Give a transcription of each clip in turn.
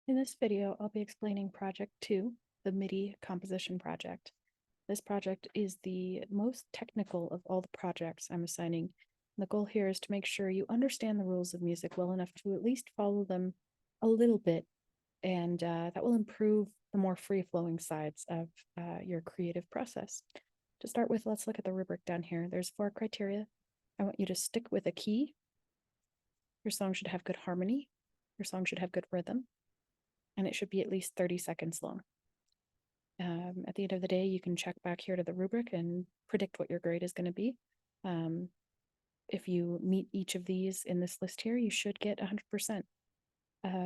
In this video, I'll be explaining Project 2, the MIDI composition project. This project is the most technical of all the projects I'm assigning. The goal here is to make sure you understand the rules of music well enough to at least follow them a little bit, and that will improve the more free-flowing sides of your creative process. To start with, let's look at the rubric down here. There's 4 criteria. I want you to stick with a key. Your song should have good harmony. Your song should have good rhythm. And it should be at least 30 seconds long. At the end of the day, you can check back here to the rubric and predict what your grade is going to be. If you meet each of these in this list here, you should get 100%.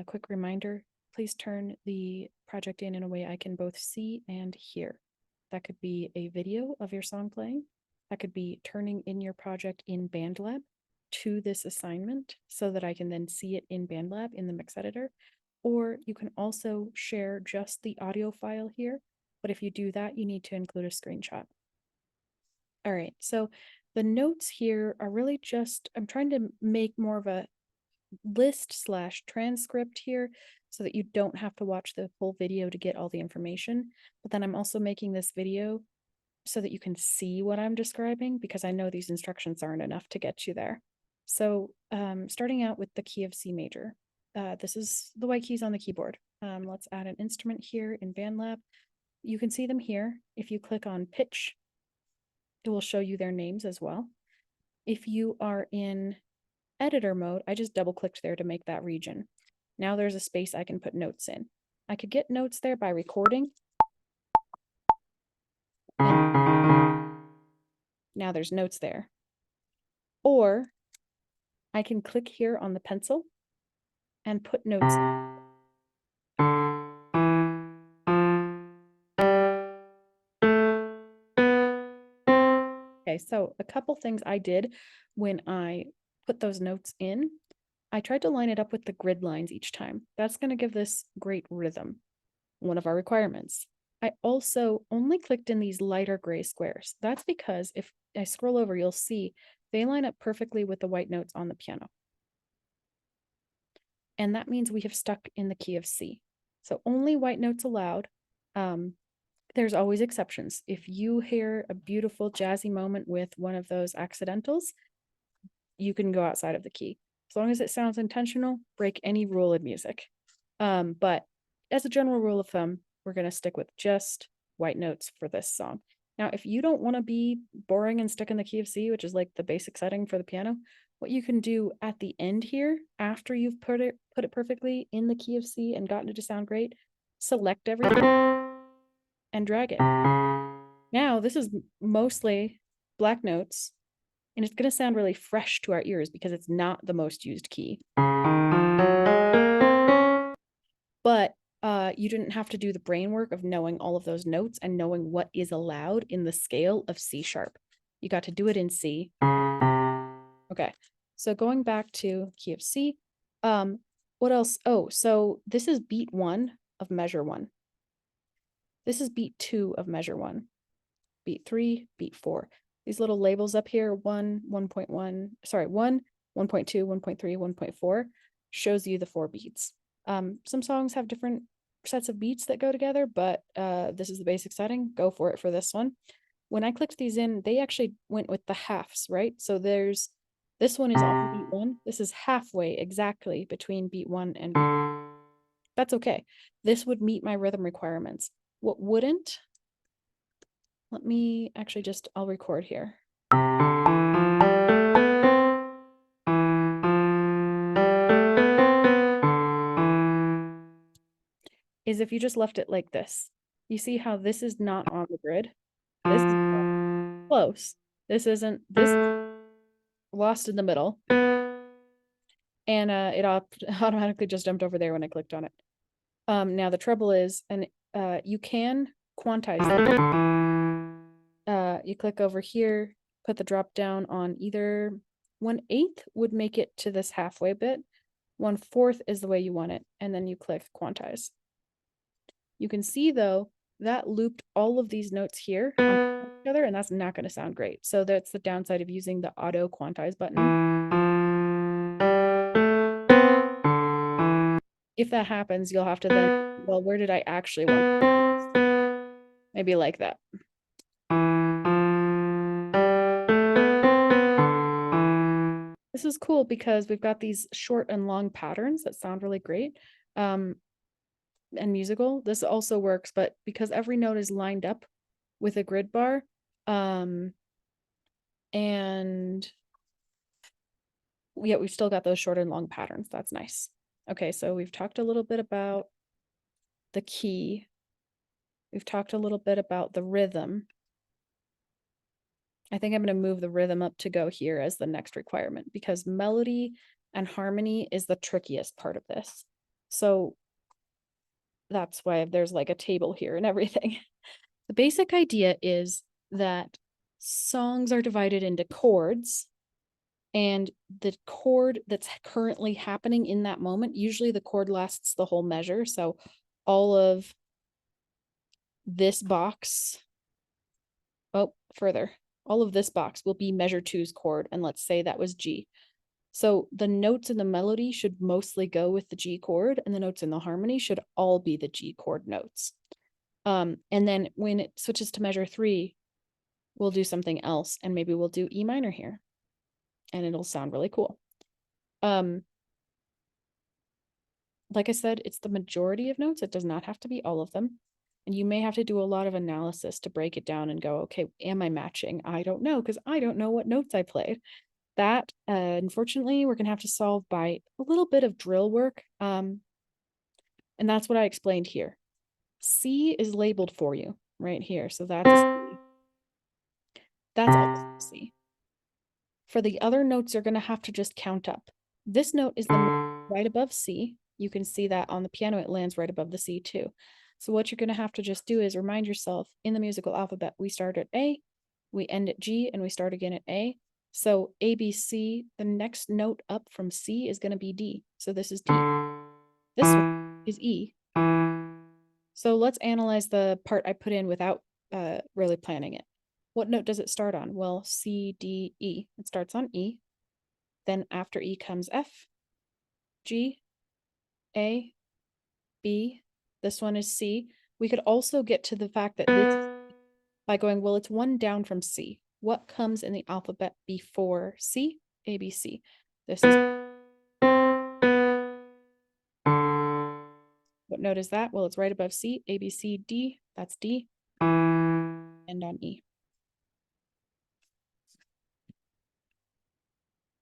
Quick reminder, please turn the project in a way I can both see and hear. That could be a video of your song playing. That could be turning in your project in BandLab to this assignment so that I can then see it in BandLab in the mix editor. Or you can also share just the audio file here, but if you do that, you need to include a screenshot. All right, so the notes here are really just, I'm trying to make more of a list/transcript here so that you don't have to watch the full video to get all the information. But then I'm also making this video so that you can see what I'm describing, because I know these instructions aren't enough to get you there. So starting out with the key of C major. This is the white keys on the keyboard. Let's add an instrument here in BandLab. You can see them here. If you click on pitch, it will show you their names as well. If you are in editor mode, I just double clicked there to make that region. Now there's a space I can put notes in. I could get notes there by recording. And now there's notes there. Or I can click here on the pencil and put notes. Okay, so a couple things I did when I put those notes in, I tried to line it up with the grid lines each time. That's going to give this great rhythm, one of our requirements. I also only clicked in these lighter gray squares. That's because if I scroll over, you'll see they line up perfectly with the white notes on the piano. And that means we have stuck in the key of C. So only white notes allowed. There's always exceptions. If you hear a beautiful jazzy moment with one of those accidentals, you can go outside of the key. As long as it sounds intentional, break any rule in music. But as a general rule of thumb, we're going to stick with just white notes for this song. Now, if you don't want to be boring and stuck in the key of C, which is like the basic setting for the piano, what you can do at the end here, after you've put it perfectly in the key of C and gotten it to sound great, select everything and drag it. Now, this is mostly black notes, and it's going to sound really fresh to our ears because it's not the most used key. But you didn't have to do the brain work of knowing all of those notes and knowing what is allowed in the scale of C sharp. You got to do it in C. Okay, so going back to key of C, what else? Oh, so this is beat 1 of measure 1. This is beat 2 of measure 1. Beat 3, beat 4. These little labels up here, 1, 1.1, sorry, 1, 1.2, 1.3, 1.4, shows you the 4 beats. Some songs have different sets of beats that go together, but this is the basic setting. Go for it for this one. When I clicked these in, they actually went with the halves, right? So there's, this one is on beat 1. This is halfway exactly between beat 1 and beat. That's okay. This would meet my rhythm requirements. What wouldn't? Let me actually just, I'll record here. Is if you just left it like this. You see how this is not on the grid? This is close. This isn't, this lost in the middle. And it automatically just jumped over there when I clicked on it. Now the trouble is, and you can quantize them. You click over here, put the drop down on either 1/8 would make it to this halfway bit. 1/4 is the way you want it. And then you click quantize. You can see though, that looped all of these notes here on each other, and that's not going to sound great. So that's the downside of using the auto quantize button. if that happens, you'll have to then, well, where did I actually want? Maybe like that. This is cool because we've got these short and long patterns that sound really great. And musical. This also works, but because every note is lined up with a grid bar, and yet we've still got those short and long patterns. That's nice. Okay, so we've talked a little bit about the key. We've talked a little bit about the rhythm. I think I'm going to move the rhythm up to go here as the next requirement because melody and harmony is the trickiest part of this. So that's why there's like a table here and everything. The basic idea is that songs are divided into chords, and the chord that's currently happening in that moment, usually the chord lasts the whole measure. So all of this box, further, all of this box will be measure two's chord. And let's say that was G. So the notes in the melody should mostly go with the G chord, and the notes in the harmony should all be the G chord notes. And then when it switches to measure three, we'll do something else, and maybe we'll do E minor here, and it'll sound really cool. Like I said, it's the majority of notes. It does not have to be all of them. And you may have to do a lot of analysis to break it down and go, okay, am I matching? I don't know, because I don't know what notes I played. That, unfortunately, we're going to have to solve by a little bit of drill work. And that's what I explained here. C is labeled for you right here. So that's a C. That's also a C. For the other notes, you're going to have to just count up. This note is the note right above C. You can see that on the piano, it lands right above the C too. So what you're going to have to just do is remind yourself in the musical alphabet, we start at A, we end at G, and we start again at A. So A, B, C, the next note up from C is going to be D. So this is D. This one is E. So let's analyze the part I put in without really planning it. What note does it start on? Well, C, D, E. It starts on E. Then after E comes F, G, A, B. This one is C. We could also get to the fact that this, by going, well, it's one down from C. What comes in the alphabet before C? A, B, C. This is, what note is that? Well, it's right above C, A, B, C, D. That's D. And on E.